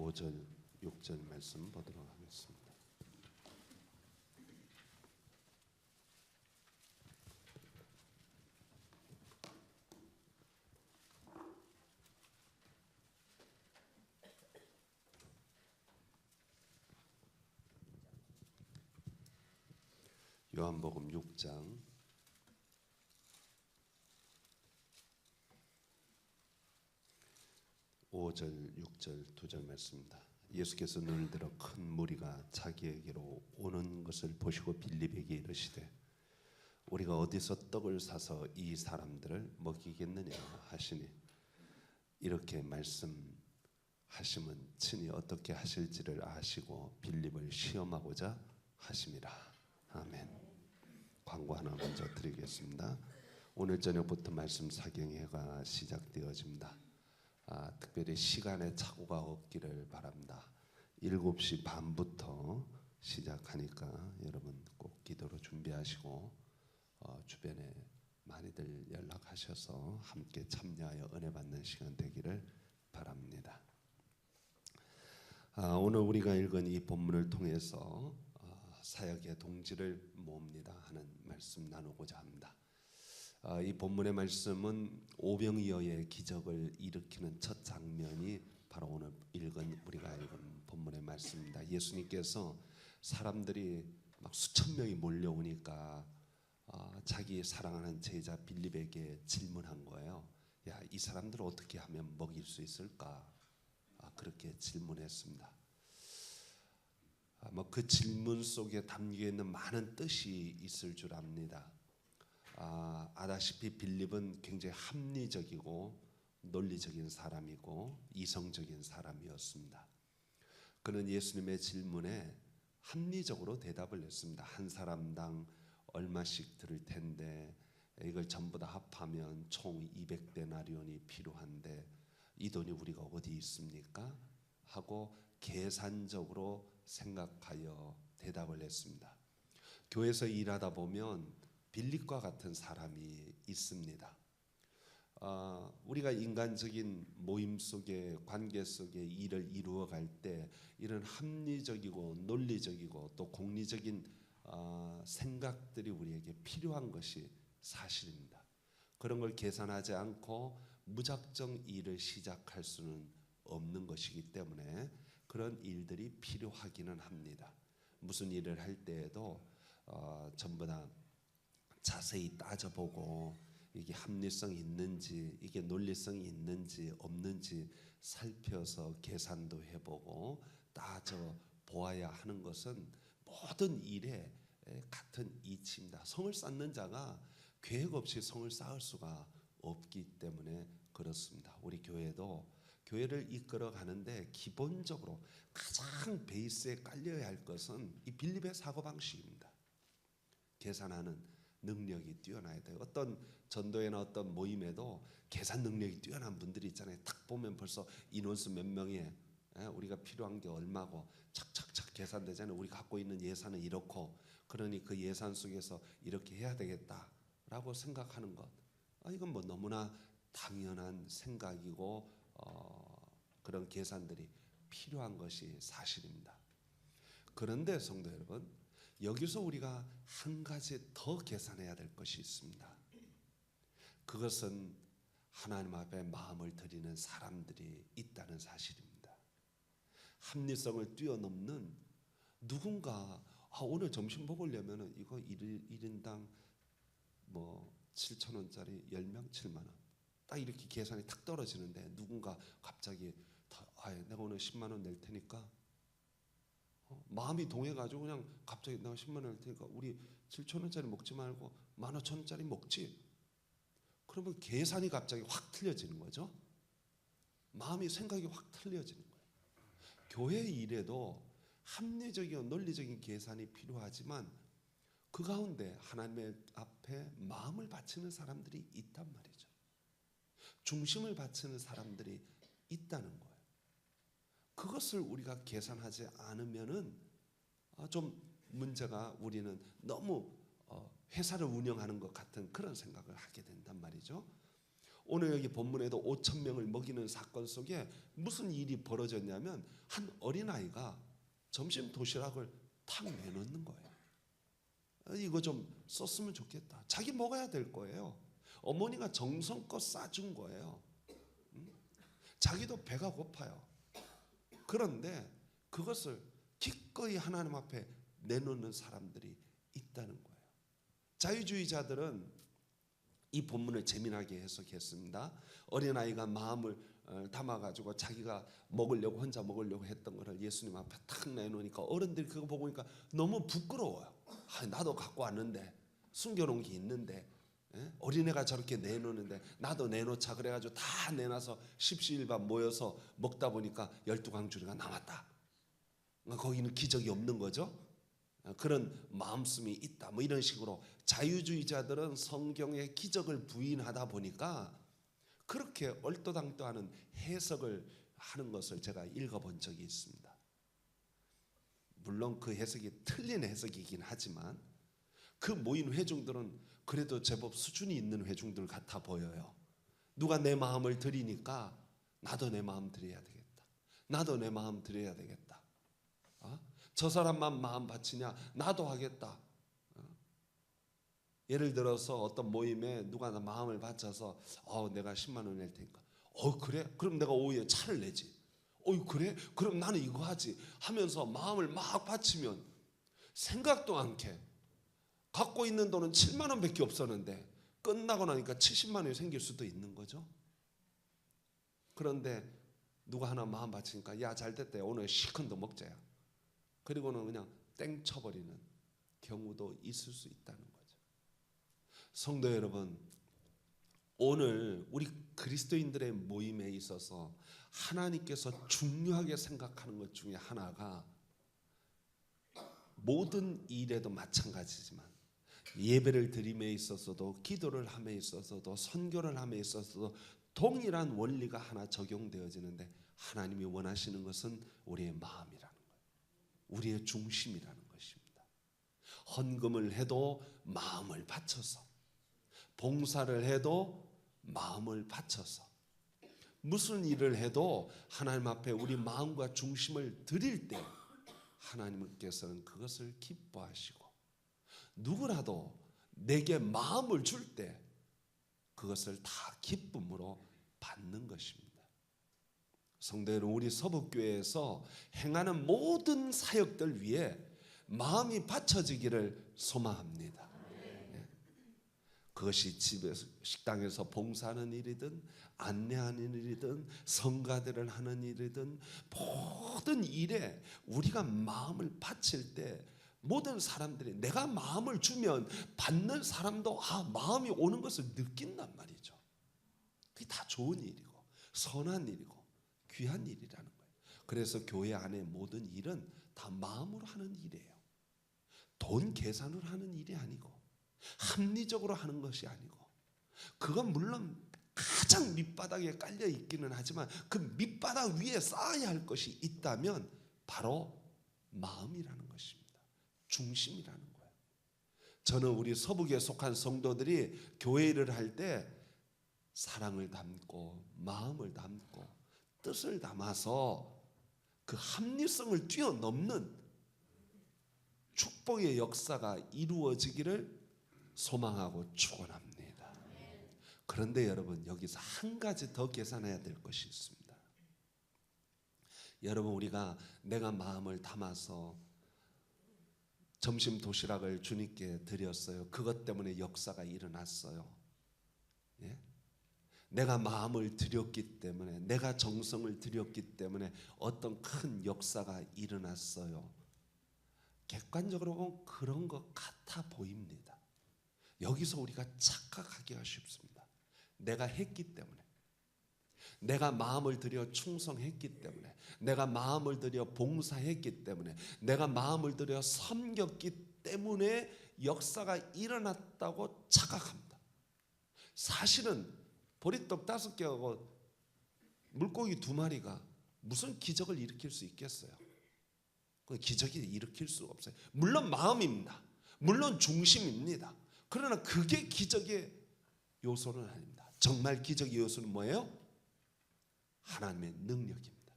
5절, 6절 말씀 보도록 하겠습니다. 요한복음 6장 5절, 6절 두 절 말씀입니다. 예수께서 눈을 들어 큰 무리가 자기에게로 오는 것을 보시고 빌립에게 이르시되 우리가 어디서 떡을 사서 이 사람들을 먹이겠느냐 하시니 이렇게 말씀하심은 친히 어떻게 하실지를 아시고 빌립을 시험하고자 하심이라. 아멘. 광고 하나 먼저 드리겠습니다. 오늘 저녁부터 말씀 사경회가 시작되어집니다. 특별히 시간에 착오가 없기를 바랍니다. 7시 반부터 시작하니까 여러분 꼭 기도로 준비하시고 주변에 많이들 연락하셔서 함께 참여하여 은혜 받는 시간 되기를 바랍니다. 오늘 우리가 읽은 이 본문을 통해서 사역의 동지를 모읍니다 하는 말씀 나누고자 합니다. 이 본문의 말씀은 오병이어의 기적을 일으키는 첫 장면이 바로 오늘 우리가 읽은 본문의 말씀입니다. 예수님께서 사람들이 막 수천 명이 몰려오니까 자기 사랑하는 제자 빌립에게 질문한 거예요. 야, 이 사람들을 어떻게 하면 먹일 수 있을까? 그렇게 질문했습니다. 그 질문 속에 담겨 있는 많은 뜻이 있을 줄 압니다. 아다시피 빌립은 굉장히 합리적이고 논리적인 사람이고 이성적인 사람이었습니다. 그는 예수님의 질문에 합리적으로 대답을 했습니다. 한 사람당 얼마씩 들을 텐데 이걸 전부 다 합하면 총 200데나리온이 필요한데 이 돈이 우리가 어디 있습니까? 하고 계산적으로 생각하여 대답을 했습니다. 교회에서 일하다 보면 빌립과 같은 사람이 있습니다. 우리가 인간적인 모임 속에 관계 속에 일을 이루어갈 때 이런 합리적이고 논리적이고 또 공리적인 생각들이 우리에게 필요한 것이 사실입니다. 그런 걸 계산하지 않고 무작정 일을 시작할 수는 없는 것이기 때문에 그런 일들이 필요하기는 합니다. 무슨 일을 할 때에도 전부 다 자세히 따져보고 이게 합리성이 있는지 이게 논리성이 있는지 없는지 살펴서 계산도 해보고 따져보아야 하는 것은 모든 일에 같은 이치입니다. 성을 쌓는 자가 계획 없이 성을 쌓을 수가 없기 때문에 그렇습니다. 우리 교회도 교회를 이끌어 가는데 기본적으로 가장 베이스에 깔려야 할 것은 이 빌립의 사고방식입니다. 계산하는 능력이 뛰어나야 돼요. 어떤 전도회나 어떤 모임에도 계산 능력이 뛰어난 분들이 있잖아요. 딱 보면 벌써 인원수 몇 명에 우리가 필요한 게 얼마고 착착착 계산되잖아요. 우리 갖고 있는 예산은 이렇고 그러니 그 예산 속에서 이렇게 해야 되겠다라고 생각하는 것. 이건 뭐 너무나 당연한 생각이고 그런 계산들이 필요한 것이 사실입니다. 그런데 성도 여러분, 여기서 우리가 한 가지 더 계산해야 될 것이 있습니다. 그것은 하나님 앞에 마음을 드리는 사람들이 있다는 사실입니다. 합리성을 뛰어넘는 누군가 오늘 점심 먹으려면 이거 1인당 7,000원짜리 10명 7만 원 딱 이렇게 계산이 탁 떨어지는데 누군가 갑자기 내가 오늘 10만 원 낼 테니까 마음이 동해가지고 그냥 갑자기 내가 10만 원 낼 테니까 우리 7,000원짜리 먹지 말고 15,000원짜리 먹지. 그러면 계산이 갑자기 확 틀려지는 거죠. 마음이 생각이 확 틀려지는 거예요. 교회 일에도 합리적이고 논리적인 계산이 필요하지만 그 가운데 하나님의 앞에 마음을 바치는 사람들이 있단 말이죠. 중심을 바치는 사람들이 있다는 거예요. 그것을 우리가 계산하지 않으면은 좀 문제가 우리는 너무 회사를 운영하는 것 같은 그런 생각을 하게 된단 말이죠. 오늘 여기 본문에도 5,000명을 먹이는 사건 속에 무슨 일이 벌어졌냐면 한 어린아이가 점심 도시락을 탁 내놓는 거예요. 이거 좀 썼으면 좋겠다. 자기 먹어야 될 거예요. 어머니가 정성껏 싸준 거예요. 자기도 배가 고파요. 그런데 그것을 기꺼이 하나님 앞에 내놓는 사람들이 있다는 거예요. 자유주의자들은 이 본문을 재미나게 해석했습니다. 어린아이가 마음을 담아가지고 자기가 먹으려고 혼자 먹으려고 했던 것을 예수님 앞에 탁 내놓으니까 어른들이 그거 보고 보니까 너무 부끄러워요. 나도 갖고 왔는데, 숨겨놓은 게 있는데, 어린애가 저렇게 내놓는데 나도 내놓자 그래가지고 다 내놔서 십시일반 모여서 먹다 보니까 12광주리가 남았다. 거기는 기적이 없는 거죠. 그런 마음씀이 있다. 뭐 이런 식으로 자유주의자들은 성경의 기적을 부인하다 보니까 그렇게 얼토당토하는 해석을 하는 것을 제가 읽어본 적이 있습니다. 물론 그 해석이 틀린 해석이긴 하지만 그 모인 회중들은 그래도 제법 수준이 있는 회중들 같아 보여요. 누가 내 마음을 드리니까 나도 내 마음 드려야 되겠다. 나도 내 마음 드려야 되겠다. 저 사람만 마음 바치냐? 나도 하겠다. 예를 들어서 어떤 모임에 누가 나 마음을 바쳐서 내가 10만 원 낼 테니까 그래? 그럼 내가 오후에 차를 내지. 그래? 그럼 나는 이거 하지 하면서 마음을 막 바치면 생각도 않게 갖고 있는 돈은 7만 원밖에 없었는데 끝나고 나니까 70만 원이 생길 수도 있는 거죠. 그런데 누가 하나 마음 바치니까 야 잘됐다, 오늘 시큰도 먹자야. 그리고는 그냥 땡 쳐버리는 경우도 있을 수 있다는 거죠. 성도 여러분, 오늘 우리 그리스도인들의 모임에 있어서 하나님께서 중요하게 생각하는 것 중에 하나가 모든 일에도 마찬가지지만 예배를 드림에 있어서도 기도를 함에 있어서도 선교를 함에 있어서도 동일한 원리가 하나 적용되어지는데 하나님이 원하시는 것은 우리의 마음이라는 거예요. 우리의 중심이라는 것입니다. 헌금을 해도 마음을 바쳐서, 봉사를 해도 마음을 바쳐서, 무슨 일을 해도 하나님 앞에 우리 마음과 중심을 드릴 때 하나님께서는 그것을 기뻐하시고, 누구라도 내게 마음을 줄 때 그것을 다 기쁨으로 받는 것입니다. 성도 여러분, 우리 서북교회에서 행하는 모든 사역들 위해 마음이 바쳐지기를 소망합니다. 그것이 집에서, 식당에서 봉사하는 일이든 안내하는 일이든 성가대를 하는 일이든 모든 일에 우리가 마음을 바칠 때 모든 사람들이 내가 마음을 주면 받는 사람도 마음이 오는 것을 느낀단 말이죠. 그게 다 좋은 일이고 선한 일이고 귀한 일이라는 거예요. 그래서 교회 안에 모든 일은 다 마음으로 하는 일이에요. 돈 계산으로 하는 일이 아니고 합리적으로 하는 것이 아니고, 그건 물론 가장 밑바닥에 깔려 있기는 하지만 그 밑바닥 위에 쌓아야 할 것이 있다면 바로 마음이라는 것입니다. 중심이라는 거예요. 저는 우리 서북에 속한 성도들이 교회 일을 할 때 사랑을 담고 마음을 담고 뜻을 담아서 그 합리성을 뛰어넘는 축복의 역사가 이루어지기를 소망하고 축원합니다. 그런데 여러분, 여기서 한 가지 더 계산해야 될 것이 있습니다. 여러분, 우리가 내가 마음을 담아서 점심 도시락을 주님께 드렸어요. 그것 때문에 역사가 일어났어요. 예? 내가 마음을 드렸기 때문에, 내가 정성을 드렸기 때문에 어떤 큰 역사가 일어났어요. 객관적으로 보면 그런 것 같아 보입니다. 여기서 우리가 착각하기가 쉽습니다. 내가 했기 때문에, 내가 마음을 들여 충성했기 때문에, 내가 마음을 들여 봉사했기 때문에, 내가 마음을 들여 섬겼기 때문에 역사가 일어났다고 착각합니다. 사실은 보리떡 5개하고 물고기 2마리가 무슨 기적을 일으킬 수 있겠어요? 그 기적이 일으킬 수가 없어요. 물론 마음입니다. 물론 중심입니다. 그러나 그게 기적의 요소는 아닙니다. 정말 기적의 요소는 뭐예요? 하나님의 능력입니다.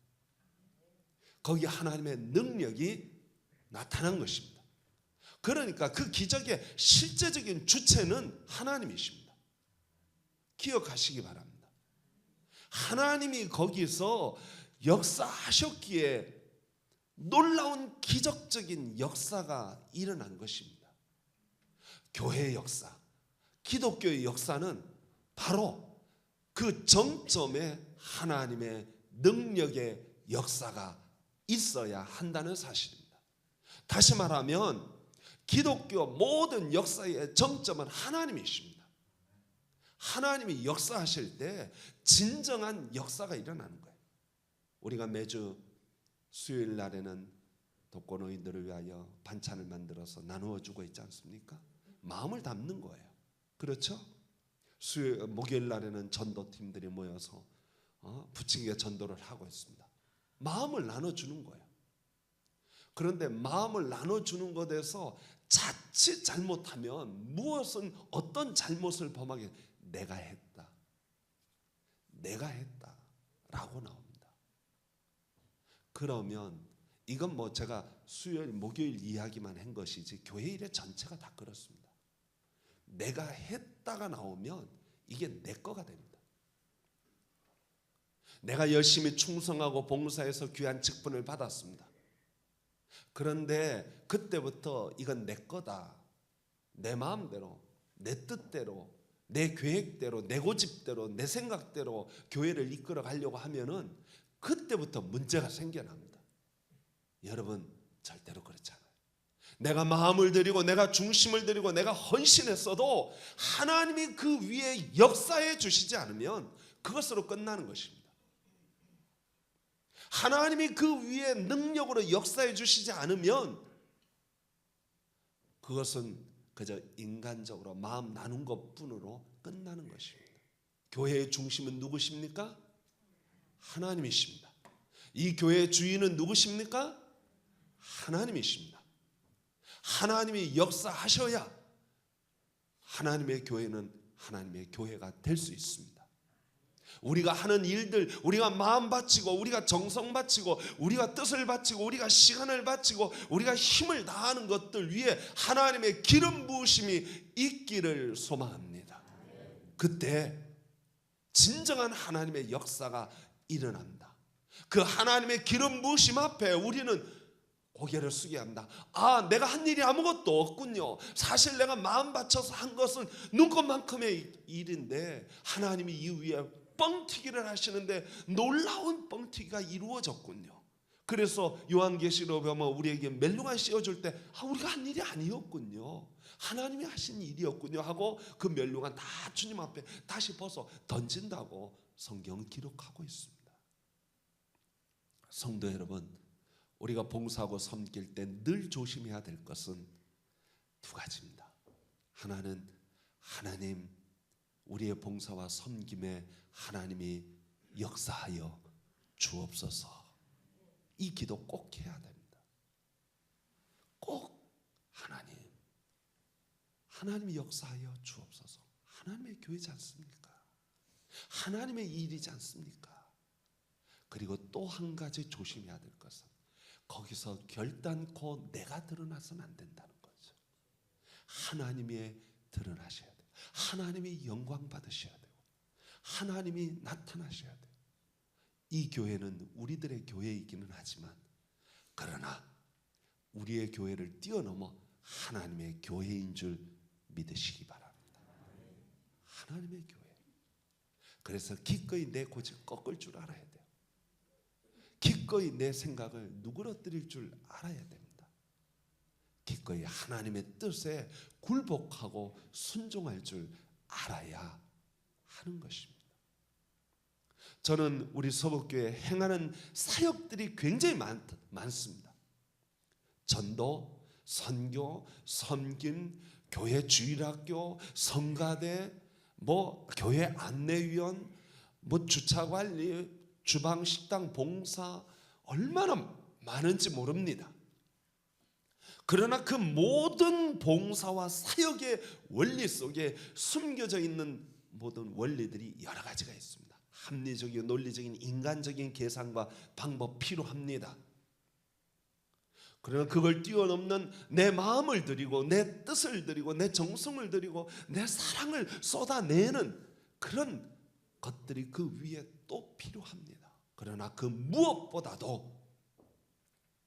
거기 하나님의 능력이 나타난 것입니다. 그러니까 그 기적의 실제적인 주체는 하나님이십니다. 기억하시기 바랍니다. 하나님이 거기서 역사하셨기에 놀라운 기적적인 역사가 일어난 것입니다. 교회의 역사, 기독교의 역사는 바로 그 정점에 하나님의 능력의 역사가 있어야 한다는 사실입니다. 다시 말하면 기독교 모든 역사의 정점은 하나님이십니다. 하나님이 역사하실 때 진정한 역사가 일어나는 거예요. 우리가 매주 수요일 날에는 독거노인들을 위하여 반찬을 만들어서 나누어 주고 있지 않습니까? 마음을 담는 거예요. 그렇죠? 목요일 날에는 전도팀들이 모여서 부침개 전도를 하고 있습니다. 마음을 나눠주는 거예요. 그런데 마음을 나눠주는 것에서 자칫 잘못하면 무엇은 어떤 잘못을 범하게 내가 했다 라고 나옵니다. 그러면 이건 뭐 제가 수요일 목요일 이야기만 한 것이지 교회 일의 전체가 다 그렇습니다. 내가 했다가 나오면 이게 내 거가 됩니다. 내가 열심히 충성하고 봉사해서 귀한 직분을 받았습니다. 그런데 그때부터 이건 내 거다. 내 마음대로, 내 뜻대로, 내 계획대로, 내 고집대로, 내 생각대로 교회를 이끌어 가려고 하면은 그때부터 문제가 생겨납니다. 여러분 절대로 그렇지 않아요. 내가 마음을 들이고 내가 중심을 들이고 내가 헌신했어도 하나님이 그 위에 역사해 주시지 않으면 그것으로 끝나는 것입니다. 하나님이 그 위에 능력으로 역사해 주시지 않으면 그것은 그저 인간적으로 마음 나눈 것뿐으로 끝나는 것입니다. 교회의 중심은 누구십니까? 하나님이십니다. 이 교회의 주인은 누구십니까? 하나님이십니다. 하나님이 역사하셔야 하나님의 교회는 하나님의 교회가 될 수 있습니다. 우리가 하는 일들, 우리가 마음 바치고 우리가 정성 바치고 우리가 뜻을 바치고 우리가 시간을 바치고 우리가 힘을 다하는 것들 위에 하나님의 기름 부으심이 있기를 소망합니다. 그때 진정한 하나님의 역사가 일어납니다. 그 하나님의 기름 부으심 앞에 우리는 고개를 숙여야 합니다. 아, 내가 한 일이 아무것도 없군요. 사실 내가 마음 바쳐서 한 것은 눈꽃만큼의 일인데 하나님이 이 위에 뻥튀기를 하시는데 놀라운 뻥튀기가 이루어졌군요. 그래서 요한계시록 보면 우리에게 멜로가 씌워줄 때 우리가 한 일이 아니었군요. 하나님이 하신 일이었군요 하고 그 멜로가 다 주님 앞에 다시 벗어 던진다고 성경은 기록하고 있습니다. 성도 여러분, 우리가 봉사하고 섬길 때 늘 조심해야 될 것은 두 가지입니다. 하나는 하나님, 우리의 봉사와 섬김에 하나님이 역사하여 주옵소서. 이 기도 꼭 해야 됩니다. 꼭 하나님이 역사하여 주옵소서. 하나님의 교회지 않습니까? 하나님의 일이지 않습니까? 그리고 또 한 가지 조심해야 될 것은 거기서 결단코 내가 드러나서는 안 된다는 거죠. 하나님이 드러나셔야 돼요. 하나님이 영광 받으셔야 돼요. 하나님이 나타나셔야 돼요. 이 교회는 우리들의 교회이기는 하지만 그러나 우리의 교회를 뛰어넘어 하나님의 교회인 줄 믿으시기 바랍니다. 하나님의 교회. 그래서 기꺼이 내 고집 꺾을 줄 알아야 돼요. 기꺼이 내 생각을 누그러뜨릴 줄 알아야 됩니다. 기꺼이 하나님의 뜻에 굴복하고 순종할 줄 알아야 하는 것입니다. 저는 우리 서북교회 행하는 사역들이 굉장히 많습니다. 전도, 선교, 섬김, 교회 주일학교, 성가대, 교회 안내위원, 주차관리, 주방, 식당, 봉사 얼마나 많은지 모릅니다. 그러나 그 모든 봉사와 사역의 원리 속에 숨겨져 있는 모든 원리들이 여러 가지가 있습니다. 합리적이고 논리적인 인간적인 계산과 방법 필요합니다. 그러나 그걸 뛰어넘는 내 마음을 드리고 내 뜻을 드리고 내 정성을 드리고 내 사랑을 쏟아내는 그런 것들이 그 위에 또 필요합니다. 그러나 그 무엇보다도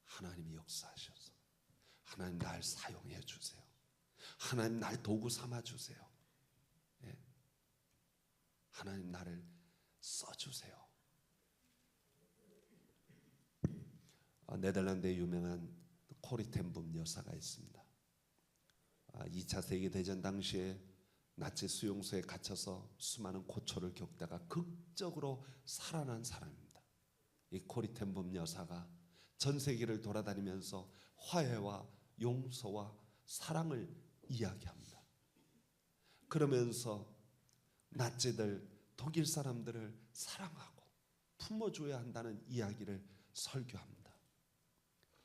하나님이 역사하셔서 하나님 날 사용해 주세요. 하나님 날 도구 삼아 주세요. 예. 하나님 나를 써주세요. 네덜란드에 유명한 코리 텐 붐 여사가 있습니다. 2차 세계대전 당시에 나치 수용소에 갇혀서 수많은 고초를 겪다가 극적으로 살아난 사람입니다. 이 코리 텐 붐 여사가 전 세계를 돌아다니면서 화해와 용서와 사랑을 이야기합니다. 그러면서 나치들, 독일 사람들을 사랑하고 품어줘야 한다는 이야기를 설교합니다.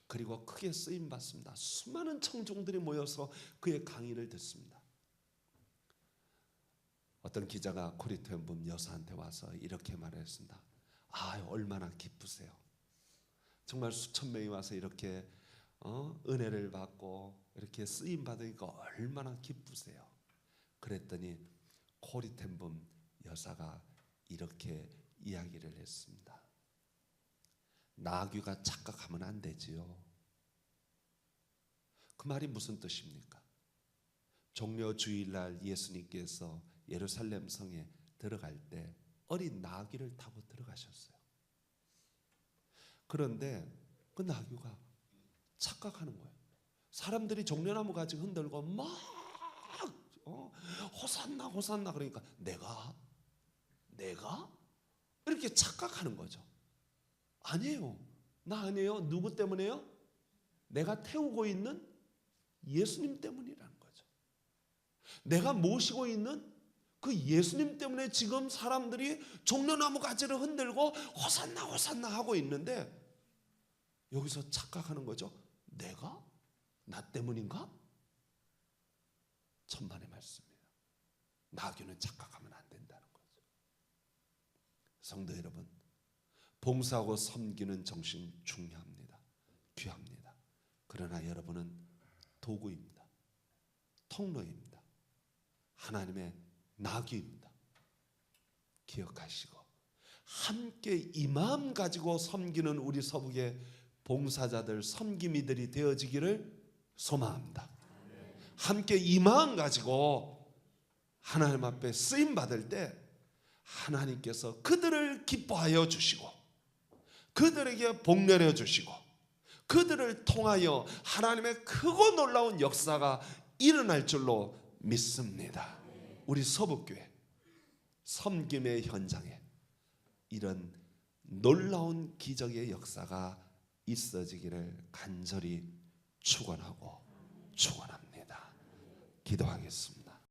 그리고 크게 쓰임받습니다. 수많은 청중들이 모여서 그의 강의를 듣습니다. 어떤 기자가 코리 텐 붐 여사한테 와서 이렇게 말했습니다. 얼마나 기쁘세요. 정말 수천 명이 와서 이렇게 은혜를 받고 이렇게 쓰임받으니까 얼마나 기쁘세요. 그랬더니 코리 텐 붐 여사가 이렇게 이야기를 했습니다. 나귀가 착각하면 안 되지요. 그 말이 무슨 뜻입니까? 종려 주일날 예수님께서 예루살렘 성에 들어갈 때 어린 나귀를 타고 들어가셨어요. 그런데 그 나귀가 착각하는 거예요. 사람들이 종려나무 가지 흔들고 막 호산나 호산나 그러니까 내가 이렇게 착각하는 거죠. 아니에요. 나 아니에요. 누구 때문에요? 내가 태우고 있는 예수님 때문이라는 거죠. 내가 모시고 있는 그 예수님 때문에 지금 사람들이 종려나무 가지를 흔들고 호산나 호산나 하고 있는데 여기서 착각하는 거죠. 내가? 나 때문인가? 천만의 말씀이에요. 나귀는 착각하면 안 된다는 거죠. 성도 여러분, 봉사하고 섬기는 정신 중요합니다. 귀합니다. 그러나 여러분은 도구입니다. 통로입니다. 하나님의 나귀입니다. 기억하시고 함께 이 마음 가지고 섬기는 우리 서북의 봉사자들, 섬김이들이 되어지기를 소망합니다. 함께 이 마음 가지고 하나님 앞에 쓰임 받을 때 하나님께서 그들을 기뻐하여 주시고 그들에게 복 내려 주시고 그들을 통하여 하나님의 크고 놀라운 역사가 일어날 줄로 믿습니다. 우리 서북교회 섬김의 현장에 이런 놀라운 기적의 역사가 있어지기를 간절히 축원하고 축원합니다. 기도하겠습니다.